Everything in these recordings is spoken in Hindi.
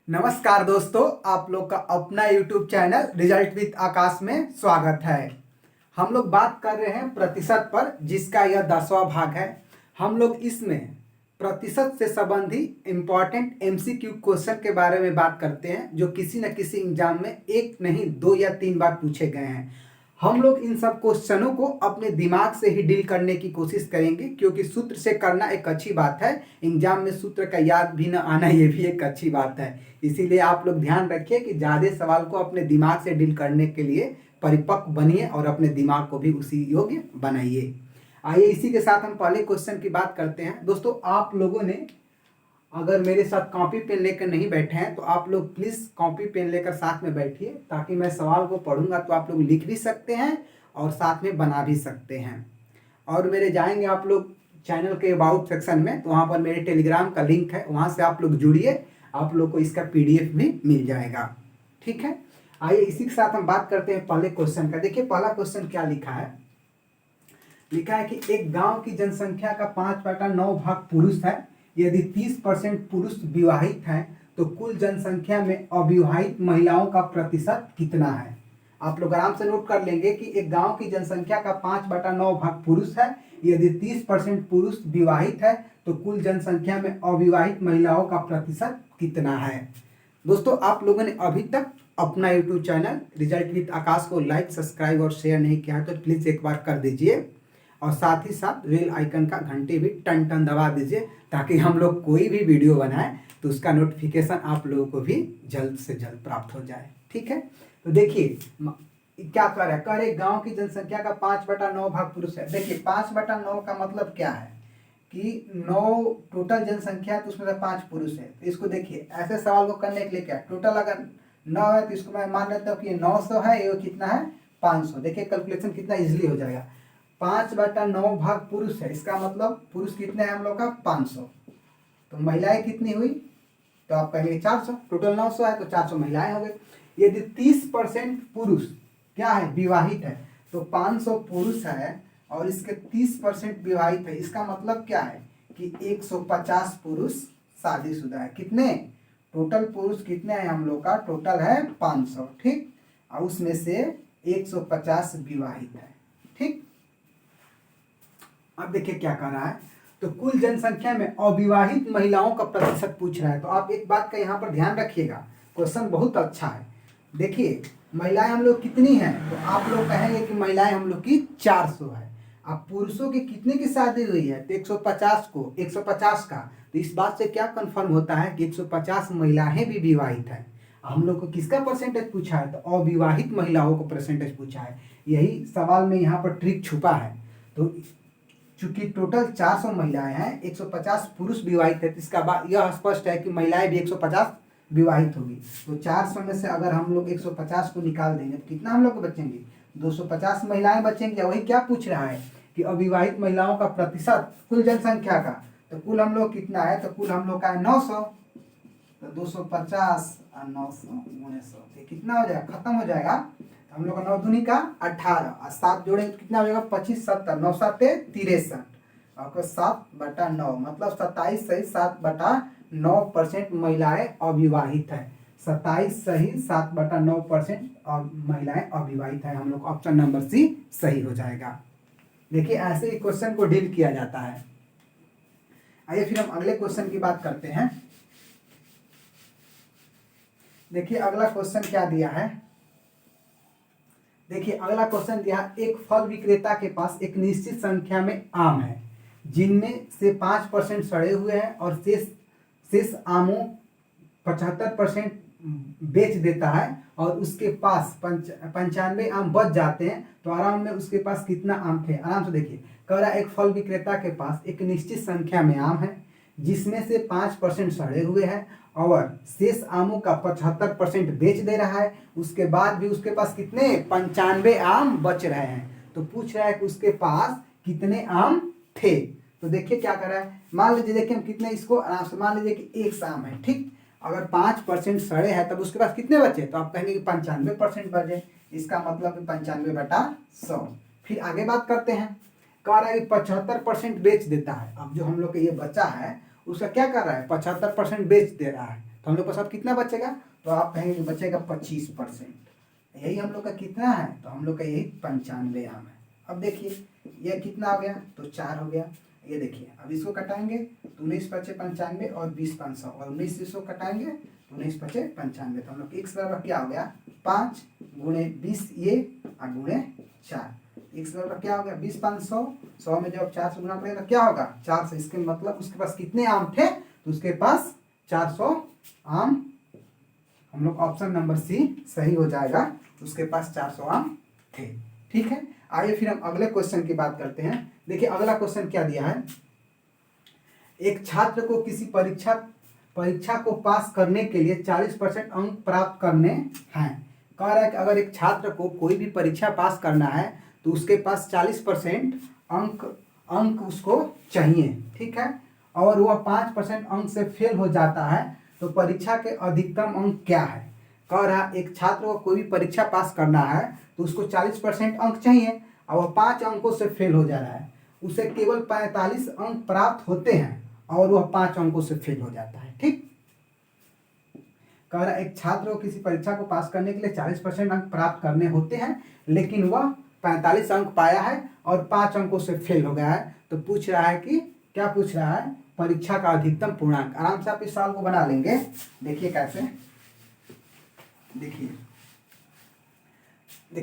नमस्कार दोस्तों, आप लोग का अपना YouTube चैनल रिजल्ट विद आकाश में स्वागत है। हम लोग बात कर रहे हैं प्रतिशत पर, जिसका यह 10वां भाग है। हम लोग इसमें प्रतिशत से संबंधी इंपॉर्टेंट MCQ क्वेश्चन के बारे में बात करते हैं, जो किसी न किसी एग्जाम में एक नहीं 2 या 3 बार पूछे गए हैं। हम लोग इन सब क्वेश्चनों को अपने दिमाग से ही डील करने की कोशिश करेंगे, क्योंकि सूत्र से करना एक अच्छी बात है। एग्जाम में सूत्र का याद भी न आना, ये भी एक अच्छी बात है। इसीलिए आप लोग ध्यान रखिए कि ज़्यादा सवाल को अपने दिमाग से डील करने के लिए परिपक्व बनिए और अपने दिमाग को भी उसी योग्य बनाइए। आइए इसी के साथ हम पहले क्वेश्चन की बात करते हैं। दोस्तों, आप लोगों ने अगर मेरे साथ कॉपी पेन लेकर नहीं बैठे हैं तो आप लोग प्लीज़ कॉपी पेन लेकर साथ में बैठिए, ताकि मैं सवाल को पढ़ूंगा तो आप लोग लिख भी सकते हैं और साथ में बना भी सकते हैं। और मेरे जाएंगे आप लोग चैनल के अबाउट सेक्शन में, तो वहाँ पर मेरे टेलीग्राम का लिंक है, वहाँ से आप लोग जुड़िए, आप लोग को इसका PDF भी मिल जाएगा। ठीक है, आइए इसी के साथ हम बात करते हैं पहले क्वेश्चन का। देखिए पहला क्वेश्चन क्या लिखा है। लिखा है कि एक गांव की जनसंख्या का 5/9 भाग पुरुष है। यदि 30% पुरुष विवाहित हैं तो कुल जनसंख्या में अविवाहित महिलाओं का प्रतिशत कितना है। आप लोग आराम से नोट कर लेंगे कि एक गांव की जनसंख्या का 5/9 भाग पुरुष है। यदि 30% पुरुष विवाहित है तो कुल जनसंख्या में अविवाहित महिलाओं का प्रतिशत कितना है। दोस्तों, आप लोगों ने अभी तक अपना YouTube चैनल रिजल्ट विद आकाश को लाइक, सब्सक्राइब और शेयर नहीं किया है तो प्लीज़ एक बार कर दीजिए, और साथ ही साथ बेल आइकन का घंटे भी टन टन दबा दीजिए, ताकि हम लोग कोई भी वीडियो बनाएं तो उसका नोटिफिकेशन आप लोगों को भी जल्द से जल्द प्राप्त हो जाए। ठीक है, तो देखिए क्या कर रहा है। कह रहे गाँव की जनसंख्या का 5/9 भाग पुरुष है। देखिए 5/9 का मतलब क्या है कि 9 टोटल जनसंख्या है तो उसमें से 5 पुरुष है। तो इसको देखिए, ऐसे सवाल को करने के लिए क्या, टोटल अगर 9 है तो इसको मैं मान लेता हूँ कि ये 900 है, ये कितना है 500। देखिए कैलकुलेशन कितना इजीली हो जाएगा। 5/9 भाग पुरुष है, इसका मतलब पुरुष कितने हैं हम लोग का 500, तो महिलाएं कितनी हुई, तो आप कहेंगे 400। टोटल 900 है तो 400 महिलाएं हो गई। यदि 30% पुरुष क्या है विवाहित है, तो 500 पुरुष है और इसके 30% विवाहित है। इसका मतलब क्या है कि 150 पुरुष शादीशुदा है। कितने टोटल पुरुष कितने हैं हम लोग का, टोटल है 500। ठीक, और उसमें से 150 विवाहित है। ठीक, अब देखिए क्या कर रहा है, तो कुल जनसंख्या में अविवाहित महिलाओं का प्रतिशत पूछ रहा है। तो आप एक बात का यहाँ पर ध्यान रखिएगा, क्वेश्चन बहुत अच्छा है। देखिए महिलाएं हम लोग कितनी हैं, तो आप लोग कहेंगे कि महिलाएं हम लोग की 400 है। अब पुरुषों की कितने की शादी हुई है, तो 150 का। तो इस बात से क्या कंफर्म होता है कि 150 महिलाएं भी विवाहित हैं। हम लोग को किसका परसेंटेज पूछा है, तो अविवाहित महिलाओं को परसेंटेज पूछा है। यही सवाल में यहाँ पर ट्रिक छुपा है। तो चूंकि टोटल 400 महिलाएं हैं, 150 पुरुष विवाहित है, तो इसका बाद यह स्पष्ट है कि महिलाएं भी 150 विवाहित होगी। तो 400 में से अगर हम लोग 150 को निकाल देंगे तो कितना हम लोग को बचेंगे, 250 महिलाएं बचेंगी। वही क्या पूछ रहा है कि अविवाहित महिलाओं का प्रतिशत कुल जनसंख्या का। तो कुल हम लोग कितना है, तो कुल हम लोग का है 900, तो 250 और 900 1900 कितना हो जाएगा, खत्म हो जाएगा। हम लोग का 9 दूनी का 18 और 7 जोड़े तो कितना हो जाएगा 25 70, 9 7 63 और 7/9 मतलब 27 सही 7/9% महिलाएं अविवाहित है। 27 सही 7/9% और महिलाएं अविवाहित है। हम लोग ऑप्शन नंबर C सही हो जाएगा। देखिए ऐसे ही क्वेश्चन को डील किया जाता है। आइए फिर हम अगले क्वेश्चन की बात करते हैं। देखिए अगला क्वेश्चन क्या दिया है। देखिए अगला क्वेश्चन दिया, एक फल विक्रेता के पास एक निश्चित संख्या में आम है, जिनमें से 5% सड़े हुए हैं और शेष आमों 75% बेच देता है, और उसके पास 95 आम बच जाते हैं। तो आराम में उसके पास कितना आम थे। आराम से देखिए, कह रहा है एक फल विक्रेता के पास एक निश्चित संख्या में आम है, जिसमें से 5% सड़े हुए हैं और शेष आमों का 75% बेच दे रहा है। उसके बाद भी उसके पास कितने 95 आम बच रहे हैं। तो पूछ रहा है कि उसके पास कितने आम थे। तो देखिए क्या कर रहा है, मान लीजिए देखिए हम कितने, इसको आराम से मान लीजिए कि 1 आम है। ठीक, अगर 5% सड़े हैं तब उसके पास कितने बचे, तो आप कहेंगे कि 95% बचे। इसका मतलब 95/100। फिर आगे बात करते हैं, कह रहा है कि 75% बेच देता है। अब जो हम लोग का ये बचा है उसका क्या कर रहा है, 75% बेच दे रहा है। तो हम लोग पास अब कितना बचेगा, तो आप कहेंगे कि बचेगा 25%। यही हम लोग का कितना है, तो हम लोग का यही 95 आम है। अब देखिए ये कितना हो गया, तो 4 हो गया। ये देखिए अब इसको कटाएंगे तो 19 पचे 95 और 20 500, और 19 इसको कटाएंगे तो 19 पचे 95। तो हम लोग x बराबर क्या हो गया, 5 गुणे 20 ये और गुणे 4। x बराबर क्या हो गया 20 500, 100 में जब 4 से गुना करेंगे तो क्या होगा 4 से। इसके मतलब उसके पास कितने आम थे, तो उसके पास 400 आम। हम लोग ऑप्शन नंबर सी सही हो जाएगा, उसके पास 400 आम थे। ठीक है, आइए फिर हम अगले क्वेश्चन की बात करते हैं। देखिए अगला क्वेश्चन क्या दिया है, एक छात्र को किसी परीक्षा को पास करने के लिए 40% अंक प्राप्त करने हैं। कह रहा है कि अगर एक छात्र को कोई भी परीक्षा पास करना है तो उसके पास 40% अंक उसको चाहिए। ठीक है, और वह 5% अंक से फेल हो जाता है तो परीक्षा के अधिकतम अंक क्या है। कह रहा है एक छात्र को कोई भी परीक्षा पास करना है तो उसको 40% अंक चाहिए और वह 5 अंकों से फेल हो जा रहा है, उसे केवल 45 अंक प्राप्त होते हैं और वह 5 अंकों से फेल हो जाता है। ठीक, कह रहा है एक छात्र को किसी परीक्षा को पास करने के लिए 40% अंक प्राप्त करने होते हैं, लेकिन वह 45 अंक पाया है और 5 अंकों से फेल हो गया है। तो पूछ रहा है कि क्या पूछ रहा है, परीक्षा का अधिकतम पूर्णांक। आराम से आप इस सवाल को बना लेंगे। देखिए कैसे, देखिए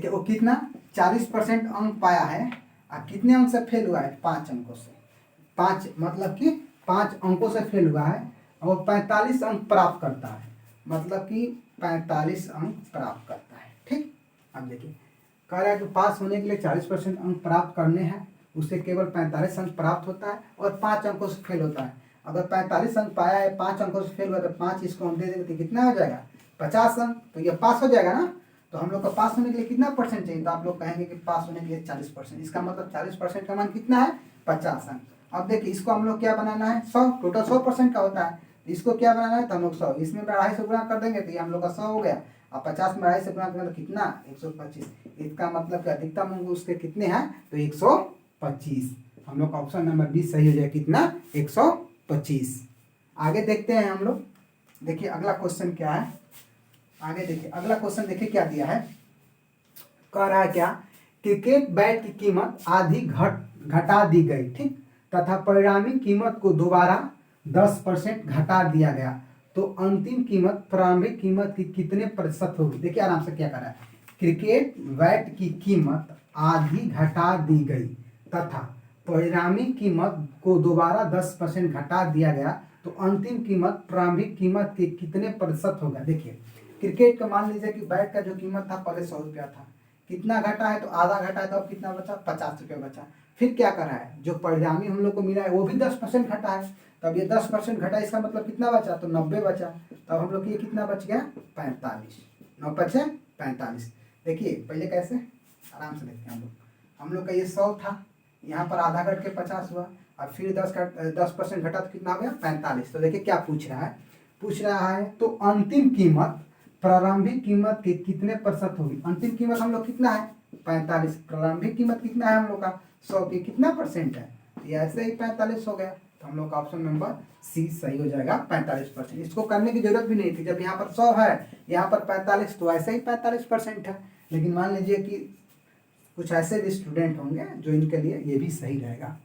वो कितना 40% अंक पाया है और कितने अंक से फेल हुआ है, 5 अंकों से। 5 मतलब कि 5 अंकों से फेल हुआ है और 45 अंक प्राप्त करता है, मतलब कि 45 अंक प्राप्त करता है। ठीक, अब देखिए कह रहा है कि पास होने के लिए 40% अंक प्राप्त करने हैं, उसे केवल 45 अंक प्राप्त होता है और 5 अंकों से फेल होता है। अगर 45 अंक पाया है, 5 अंकों से फेल हुआ तो 5 इसको हम दे देंगे तो कितना हो जाएगा 50 अंक, तो ये पास हो जाएगा ना। तो हम लोग का पास होने के लिए कितना परसेंट चाहिए, तो आप लोग कहेंगे कि पास होने के लिए 40%। इसका मतलब 40% का मान कितना है 50 अंक। अब देखिए इसको हम लोग क्या बनाना है 100, टोटल 100% का होता है। इसको क्या बनाना है तो हम लोग 100, इसमें 250 से गुणा कर देंगे तो ये हम लोग का 100 हो गया। अब 50 में 250 से गुणा करेंगे तो कितना 125। इसका मतलब कि अधिकतम अंक उसके कितने हैं तो 125। हम लोग का ऑप्शन नंबर 20 सही हो जाए, कितना 125। आगे देखते हैं हम लोग। देखिए अगला क्वेश्चन क्या है, आगे देखिए अगला क्वेश्चन देखिए क्या दिया है। कह रहा है क्या, क्रिकेट बैट की कीमत आधी घटा दी गई, ठीक, तथा परिणामी कीमत को दोबारा 10% घटा दिया गया, तो अंतिम कीमत प्रारंभिक कीमत की कितने प्रतिशत होगी। देखिए आराम से क्या कर रहा है, क्रिकेट बैट की कीमत आधी घटा दी गई तथा परिणामी कीमत को दोबारा 10% घटा दिया गया, तो अंतिम कीमत प्रारंभिक कीमत के कितने प्रतिशत होगा। देखिए क्रिकेट का मान लीजिए कि बैट का जो कीमत था पहले 100 रुपया था, कितना घटा है तो आधा घटा है, तो अब कितना बचा 50 रुपया बचा। फिर क्या कर रहा है, जो परिणामी हम लोग को मिला है वो भी 10% घटा है, तब ये 10% घटा, इसका मतलब कितना बचा तो 90 बचा। तब हम लोग ये कितना बच गया 45, 9 बचे 45। देखिए पहले कैसे, आराम से देखते हैं हम लोग का ये 100 था, यहाँ पर आधा घट के 50 हुआ, और फिर 10% घटा तो कितना हो गया 45। तो देखिए क्या पूछ रहा है तो अंतिम कीमत प्रारंभिक कीमत के कितने प्रतिशत होगी। अंतिम कीमत हम लोग कितना है 45, प्रारंभिक कीमत कितना है हम लोग का 100 की कितना परसेंट है, ये ऐसे ही 45 हो गया। तो हम लोग का ऑप्शन नंबर सी सही हो जाएगा 45%। इसको करने की जरूरत भी नहीं थी, जब यहाँ पर 100 है यहाँ पर 45, तो ऐसे ही 45% है। लेकिन मान लीजिए कि कुछ ऐसे भी स्टूडेंट होंगे जो इनके लिए ये भी सही रहेगा।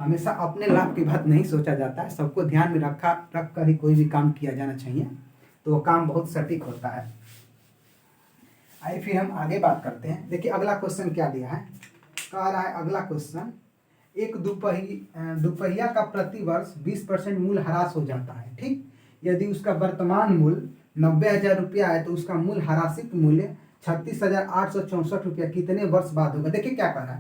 हमेशा अपने लाभ की बात नहीं सोचा जाता है, सबको ध्यान में रख कर ही कोई भी काम किया जाना चाहिए, तो वो काम बहुत सटीक होता है। आइए फिर हम आगे बात करते हैं। देखिए अगला क्वेश्चन क्या दिया है, कह रहा है अगला क्वेश्चन, एक दुपहिया का प्रतिवर्ष 20% मूल्य ह्रास हो जाता है, ठीक, यदि उसका वर्तमान मूल्य 90,000 रुपया है तो उसका मूल्य ह्रासित मूल्य 36,864 रुपया कितने वर्ष बाद होगा। देखिए क्या कह रहा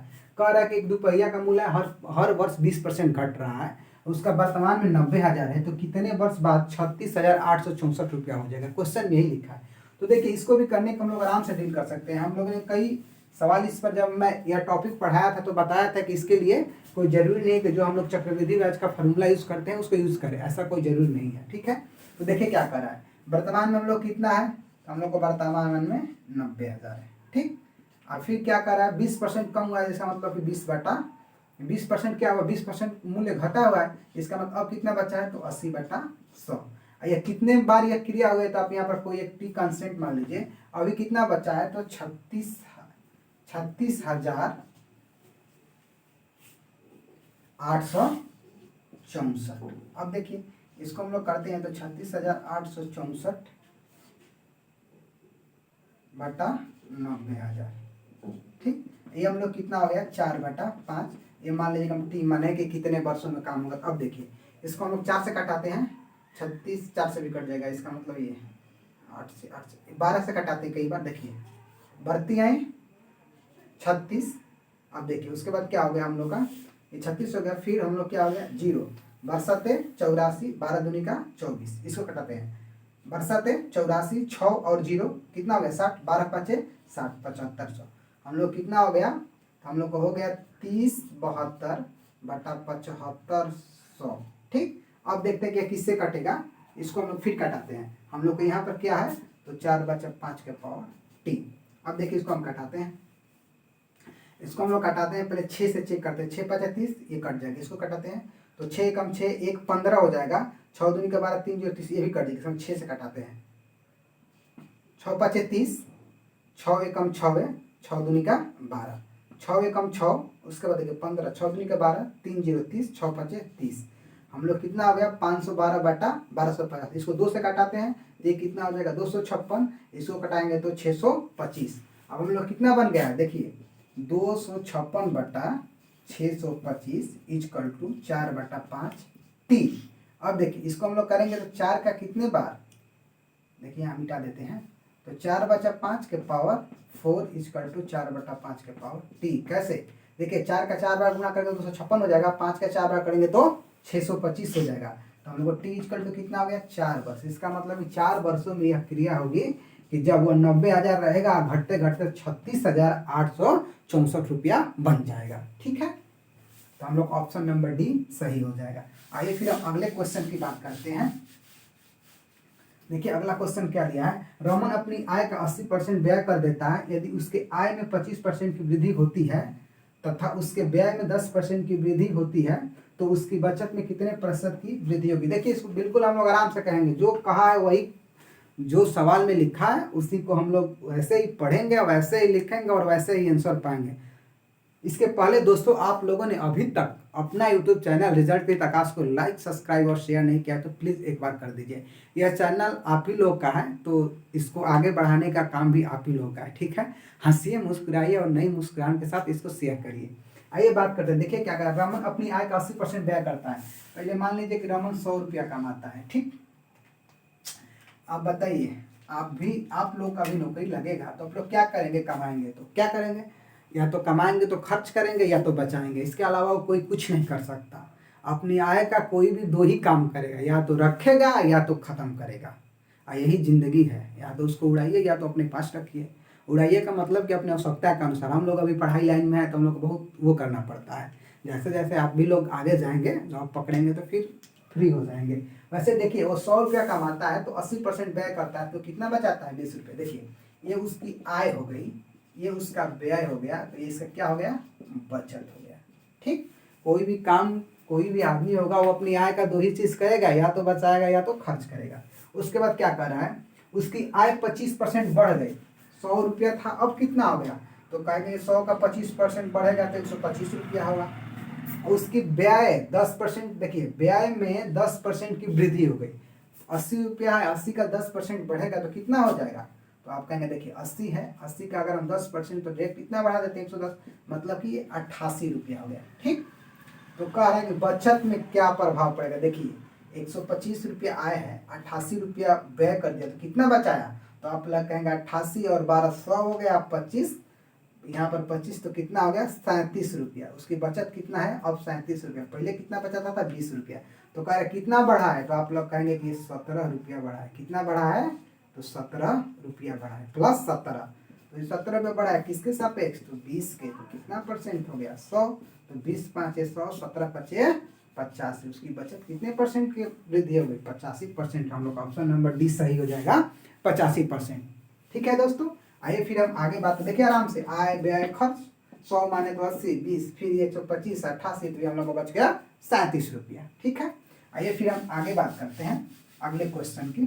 है कि एक दुपहिया का मूल्य हर वर्ष 20% घट रहा है, उसका वर्तमान में 90,000 है, तो कितने वर्ष बाद 36,864 रुपया हो जाएगा। क्वेश्चन में यही लिखा है। तो देखिए इसको भी करने को हम लोग आराम से डील कर सकते हैं। हम लोगों ने कई सवाल इस पर, जब मैं यह टॉपिक पढ़ाया था तो बताया था कि इसके लिए कोई जरूरी नहीं है कि जो हम लोग चक्रवृद्धि ब्याज का फॉर्मूला यूज करते हैं उसको यूज करें, ऐसा कोई जरूरी नहीं है। ठीक है, तो देखिए क्या कर रहा है, वर्तमान में हम लोग कितना है, हम लोग को वर्तमान में 90,000 है, ठीक। और फिर क्या कर रहा है 20% कम हुआ है, इसका मतलब कि 20% क्या हुआ 20% मूल्य घटा हुआ है, इसका मतलब अब कितना बचा है तो 80/100। ये कितने बार यह क्रिया हुई है, तो आप यहाँ पर कोई एक टी कांस्टेंट मान लीजिए। अभी कितना बचा है, तो 36,864। अब देखिए इसको हम लोग करते हैं, तो 36,864 बटा 90,000। ठीक, ये हम लोग कितना हो गया, 4/5। ये मान लीजिए हम टी माने कि कितने वर्षों में काम होगा। अब देखिए इसको हम लोग 4 से कटाते हैं, 36 4 से भी कट जाएगा, इसका मतलब ये 8 से 12 से कटाते हैं कई बार। देखिए बढ़ती आई 36। अब देखिए उसके बाद क्या हो गया हम लोग का, ये 36 हो गया, फिर हम लोग क्या हो गया 0, बरसते 84, 12 दूनी का 24, इसको कटाते हैं। बरसते 84, 6 और 0 कितना हो गया 60, 12 5 60, 7500। हम लोग कितना हो गया, तो हम लोग को हो गया 3072 बटा 7500। ठीक, अब देखते हैं कि किससे कटेगा, इसको हम लोग फिर कटाते हैं। हम लोग को यहाँ पर क्या है, तो 4/5 के पावर टी। अब देखिए इसको हम कटाते हैं, इसको हम लोग कटाते हैं, पहले 6 से चेक करते हैं, 6 5 30, ये कट जाएगा, इसको कटाते हैं। तो 6 कम 6 1 15 हो जाएगा, 6 दूनी का 12 3 0 30, ये भी कट जाएगा। हम 6 से कटाते हैं, 6 5 30, 6 एकम 6, 6 दूनी का 12, 6 एकम 6, उसके बाद देखिए 15, 6 दूनी का 12 3 0 30, 6 5 30। हम लोग कितना हो गया 512 बटा 1250। इसको 2 से कटाते हैं, ये कितना हो जाएगा 256, इसको कटाएंगे तो 625। अब हम लोग कितना बन गया है, देखिए 256 बटा 625 इजकल टू 4/5 टी। अब देखिए इसको हम लोग करेंगे तो 4 का कितने बार, देखिए यहाँ मिटा देते हैं, तो 4/5 के पावर 4 इजकल टू 4/5 के पावर टी। कैसे, देखिए 4 का 4 बार गुणा करेंगे तो 256 हो जाएगा, 5 का 4 बार करेंगे तो 625 हो जाएगा। तो हम लोग को टी इजकल टू कितना हो गया 4 वर्ष। इसका मतलब 4 वर्षों में यह क्रिया होगी कि जब वो 90,000 रहेगा, घटते घटते 36,864 रुपया बन जाएगा। ठीक है, तो हम लोग ऑप्शन नंबर डी सही हो जाएगा। आइए फिर हम अगले क्वेश्चन की बात करते हैं। देखिए अगला क्वेश्चन क्या दिया है, रमन अपनी आय का 80% व्यय कर देता है। यदि उसके आय में 25% की वृद्धि होती है तथा उसके व्यय में 10% की वृद्धि होती है, तो उसकी बचत में कितने प्रतिशत की वृद्धि होगी। देखिए इसको बिल्कुल हम लोग आराम से कहेंगे, जो कहा है वही, जो सवाल में लिखा है उसी को हम लोग वैसे ही पढ़ेंगे, वैसे ही लिखेंगे और वैसे ही आंसर पाएंगे। इसके पहले दोस्तों, आप लोगों ने अभी तक अपना यूट्यूब चैनल रिजल्ट विद आकाश को लाइक सब्सक्राइब और शेयर नहीं किया तो प्लीज़ एक बार कर दीजिए। यह चैनल आप ही लोग का है, तो इसको आगे बढ़ाने का काम भी आप ही लोग का है। ठीक है, हंसिए मुस्कुराइए और नई मुस्कुराहट के साथ इसको शेयर करिए। आइए बात करते हैं। देखिए क्या कर, रमन अपनी आय का 80% व्यय करता है। पहले मान लीजिए कि रमन 100 रुपया कमाता है। ठीक, आप बताइए, आप लोग का भी नौकरी लगेगा तो आप लोग क्या करेंगे, कमाएंगे तो क्या करेंगे, या तो कमाएंगे तो खर्च करेंगे या तो बचाएंगे, इसके अलावा वो कोई कुछ नहीं कर सकता। अपनी आय का कोई भी 2 ही काम करेगा, या तो रखेगा या तो ख़त्म करेगा। और यही ज़िंदगी है, या तो उसको उड़ाइए या तो अपने पास रखिए। उड़ाइए का मतलब कि अपने आवश्यकता के अनुसार। हम लोग अभी पढ़ाई लाइन में है तो हम लोग को बहुत वो करना पड़ता है। जैसे जैसे आप भी लोग आगे जाएंगे, जॉब पकड़ेंगे तो फिर फ्री हो जाएंगे। वैसे देखिए वो 100 रुपया कमाता है तो 80% व्यय करता है, तो कितना बचाता है 20 रुपये। देखिए ये उसकी आय हो गई, ये उसका व्यय हो गया, तो ये इसका क्या हो गया, बचत हो गया। ठीक, कोई भी काम, कोई भी आदमी होगा वो अपनी आय का 2 ही चीज़ करेगा, या तो बचाएगा या तो खर्च करेगा। उसके बाद क्या कर रहा है, उसकी आय 25% बढ़ गई। 100 रुपया था, अब कितना हो गया, तो कहेंगे 100 का 25% बढ़ेगा तो 125 रुपया होगा। उसकी व्यय 10%, देखिए व्यय में 10% की वृद्धि हो गई। 80 रुपया है, 80 का 10% बढ़ेगा तो कितना हो जाएगा, तो आप कहेंगे देखिए 80 है, 80 का अगर हम 10% तो रेट कितना बढ़ा देते हैं 110, मतलब कि ये 88 रुपया हो गया। ठीक, तो कह रहे हैं कि बचत में क्या प्रभाव पड़ेगा। देखिए 125 रुपया आय है, 88 रुपया व्यय कर दिया तो कितना बचाया, तो आप लोग कहेंगे 88 और 12 100 हो गया, 25, यहाँ पर 25 तो कितना हो गया 37 रुपया। उसकी बचत कितना है अब 37 रुपया, पहले कितना बचाता था 20 रुपया। तो कह रहे कितना बढ़ा है, तो आप लोग कहेंगे कि 17 रुपया बढ़ा है। कितना बढ़ा है, तो 17 रुपया बढ़ा है, प्लस 17, तो ये 17 रुपया बढ़ा है किसके सापेक्ष, तो 20 के। तो कितना परसेंट हो गया 100, तो 20 5 100, 17 5 85। उसकी बचत कितने परसेंट की वृद्धि हो गई, 85%। हम लोग का ऑप्शन नंबर डी सही हो जाएगा, 85%। ठीक है दोस्तों, आइए फिर हम आगे बात, देखिए आराम से, आय व्यय खर्च 100 माने तो 80, 20, फिर 125, 88, तो हम लोग को बच गया 37 रुपया। ठीक है, आइए फिर हम आगे बात करते हैं। अगले क्वेश्चन की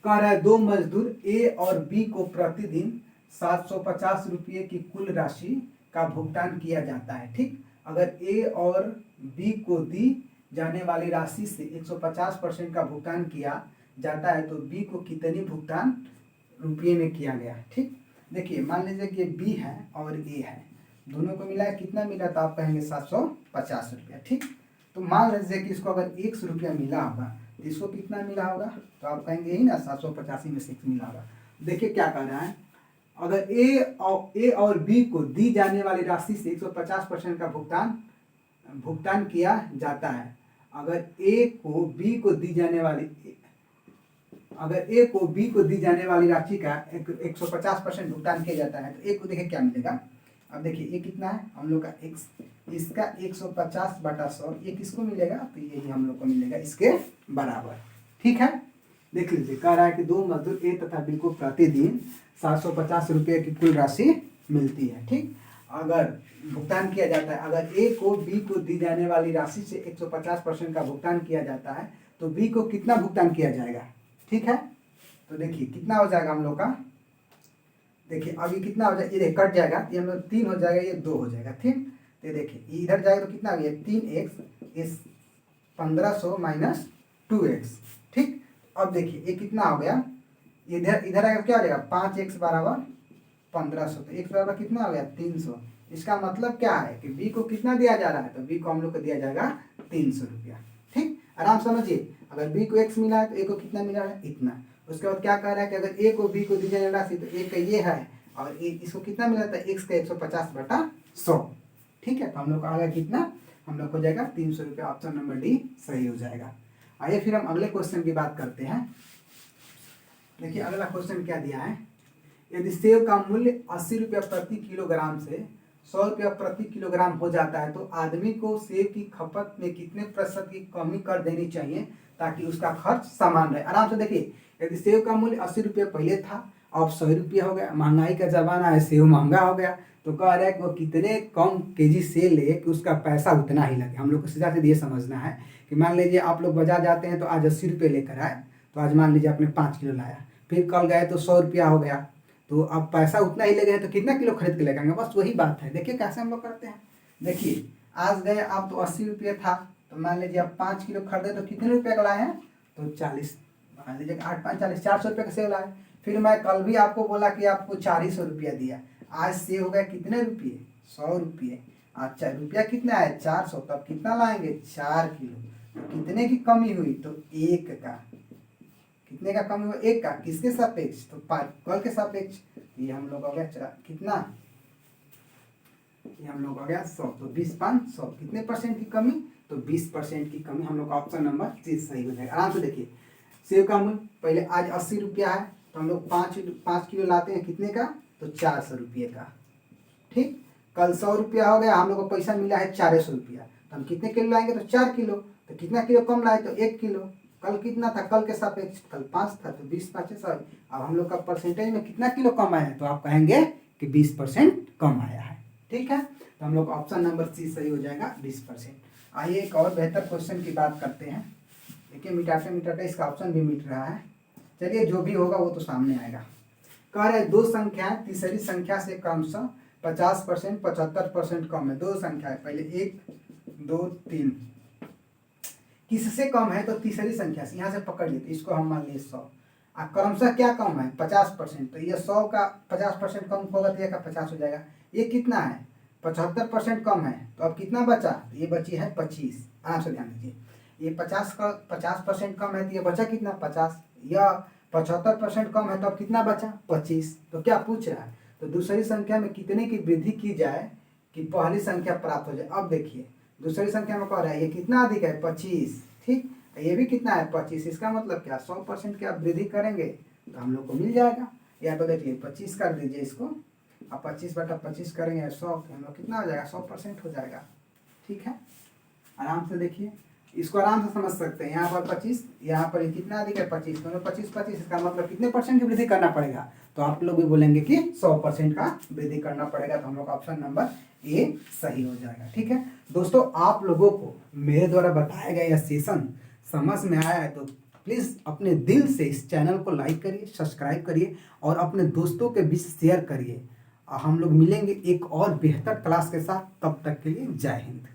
कह रहा है, दो मजदूर ए और बी को प्रतिदिन 750 रुपये की कुल राशि का भुगतान किया जाता है। ठीक, अगर ए और बी को दी जाने वाली राशि से 150% का भुगतान किया जाता है तो बी को कितनी भुगतान रुपये में किया गया। ठीक, देखिए मान लीजिए कि बी है और ए है, दोनों को मिला है, कितना मिला तो आप कहेंगे 750 रुपया। ठीक, तो मान लीजिए कि इसको अगर 100 रुपया मिला होगा तो इसको कितना मिला होगा, तो आप कहेंगे यही ना 785 में से 1 मिला होगा। देखिए क्या कर रहा है, अगर ए और बी को दी जाने वाली राशि से 150% का भुगतान किया जाता है। अगर ए को बी को दी जाने वाली राशि का 150% भुगतान किया जाता है तो ए को देखिए क्या मिलेगा। अब देखिए ये कितना है हम लोग का x, इसका 150/100 ये किसको मिलेगा, तो यही हम लोग को मिलेगा इसके बराबर। ठीक है, देख लीजिए कह रहा है कि दो मजदूर ए तथा बी को प्रतिदिन 750 रुपये की कुल राशि मिलती है। ठीक, अगर भुगतान किया जाता है, अगर ए को बी को दी जाने वाली राशि से 150% का भुगतान किया जाता है तो बी को कितना भुगतान किया जाएगा। ठीक है, तो देखिए कितना हो जाएगा हम लोग का, देखिए अभी कितना हो जाएगा, ये कट जाएगा, ये हम लोग 3 हो जाएगा, ये 2 हो जाएगा। ठीक, तो देखिए इधर जाएगा तो कितना आ गया 3x इस 1500 माइनस 2x। ठीक, अब देखिए ये कितना हो गया, इधर आएगा क्या हो जाएगा 5x बराबर 1500, तो x बराबर कितना हो गया 300। इसका मतलब क्या है कि b को कितना दिया जा रहा है, तो b को हम लोग को दिया जाएगा 300 रुपया। ठीक, आराम समझिए, अगर b को x मिला है तो a को कितना मिला है इतना। उसके बाद क्या कह रहा है कि अगर a को b को दी जाने वाली राशि तो a का ये है और इसको कितना मिला था x का 150/100। ठीक है, तो हम लोग को आ गया कितना, हम लोग हो जाएगा 300 रुपया। ऑप्शन नंबर डी सही हो जाएगा। आइए फिर हम अगले क्वेश्चन की बात करते हैं। देखिए अगला क्वेश्चन क्या दिया है, यदि सेब का मूल्य 80 रुपया प्रति किलोग्राम से 100 रुपया प्रति किलोग्राम हो जाता है तो आदमी को सेब की खपत में कितने प्रतिशत की कमी कर देनी चाहिए ताकि उसका खर्च समान रहे। आराम से देखिए, यदि सेब का मूल्य 80 रुपये पहले था, अब 100 रुपया हो गया, महंगाई का जमाना है, सेब महंगा हो गया, तो कह रहा है कि वो कितने कम केजी सेब ले कि उसका पैसा उतना ही लगे। हम लोग को सीधा सीधा ये समझना है कि मान लीजिए आप लोग बाजार जाते हैं तो आज 80 रुपये लेकर आए, तो आज मान लीजिए आपने 5 किलो लाया, फिर कल गए तो 100 रुपया हो गया, तो अब पैसा उतना ही लगे तो कितना किलो खरीद के लेंगे, बस वही बात है। देखिए कैसे हम लोग करते हैं, देखिए आज गए आप तो 80 रुपये था, तो मान लीजिए आप 5 किलो खरीदे तो कितने रुपये का लाए हैं, तो 40, मान लीजिए 8 5 40, 400 रुपये का सेब लाए। फिर मैं कल भी आपको बोला कि आपको 400 रुपया दिया, आज सेब हो गया कितने रुपये 100 रुपये। अच्छा रुपया कितना है 400, तब कितना लाएंगे 4 किलो, तो कितने की कमी हुई, तो 1 का, कितने का कमी हुआ 1 का, किसके सापेक्ष, तो कल के सापेक्ष। ये हम लोग हो गया कितना, ये हम लोग हो गया 100, तो 20/500 कितने परसेंट की कमी, तो 20% की कमी। हम लोग का ऑप्शन नंबर सी सही हो जाएगा। आराम से देखिए, सेब का मूल्य पहले आज 80 रुपया है, तो हम लोग 5 किलो लाते हैं कितने का, तो 400 रुपये का। ठीक, कल 100 रुपया हो गया, हम लोग को पैसा मिला है 400 रुपया, तो हम कितने किलो लाएंगे, तो 4 किलो, तो कितना किलो कम लाए, तो 1 किलो। कल कितना था, कल के सापेक्ष कल 5 था, तो 20/5 100। अब हम लोग का परसेंटेज में कितना किलो कम आया है, तो आप कहेंगे कि 20% कम आया है। ठीक है, तो हम लोग ऑप्शन नंबर सी सही हो जाएगा 20%। आइए एक और बेहतर क्वेश्चन की बात करते हैं। देखिए मिटाते मिटाते इसका ऑप्शन भी मिट रहा है, चलिए जो भी होगा वो तो सामने आएगा। कह रहे दो संख्याएं तीसरी संख्या से क्रमशः 50%, 75% कम है। दो संख्याएं, पहले 1 2 3, किससे कम है, तो तीसरी संख्या से, यहाँ से पकड़ लेते, इसको हम मान लिए 100, क्रमशः क्या कम है 50%, तो ये 100 का 50% कम होगा तो ये का 50 हो जाएगा। ये कितना है 75% कम है, तो अब कितना बचा, तो ये बची है 25। आराम से ध्यान दीजिए, ये 50% कम है तो ये बचा कितना 50, या 75% कम है तो अब कितना बचा 25। तो क्या पूछ रहा है, तो दूसरी संख्या में कितने की वृद्धि की जाए कि पहली संख्या प्राप्त हो जाए। अब देखिए दूसरी संख्या में कह रहा है ये कितना अधिक है 25, ठीक, ये भी कितना है 25, इसका मतलब क्या 100% की आप वृद्धि करेंगे तो हम लोग को मिल जाएगा। या तो देखिए 25 कर दीजिए इसको, अब 25/25 करेंगे 100, तो हम लोग कितना हो जाएगा 100% हो जाएगा। ठीक है, आराम से देखिए, इसको आराम से समझ सकते हैं। यहाँ पर 25, यहाँ पर कितना अधिक है 25, तो 25/25 इसका मतलब कितने परसेंट की वृद्धि करना पड़ेगा, तो आप लोग भी बोलेंगे कि 100% का वृद्धि करना पड़ेगा। तो हम लोग ऑप्शन नंबर ए सही हो जाएगा। ठीक है दोस्तों, आप लोगों को मेरे द्वारा बताया गया यह सेशन समझ में आया है तो प्लीज़ अपने दिल से इस चैनल को लाइक करिए, सब्सक्राइब करिए और अपने दोस्तों के बीच शेयर करिए। हम लोग मिलेंगे एक और बेहतर क्लास के साथ, तब तक के लिए जय हिंद।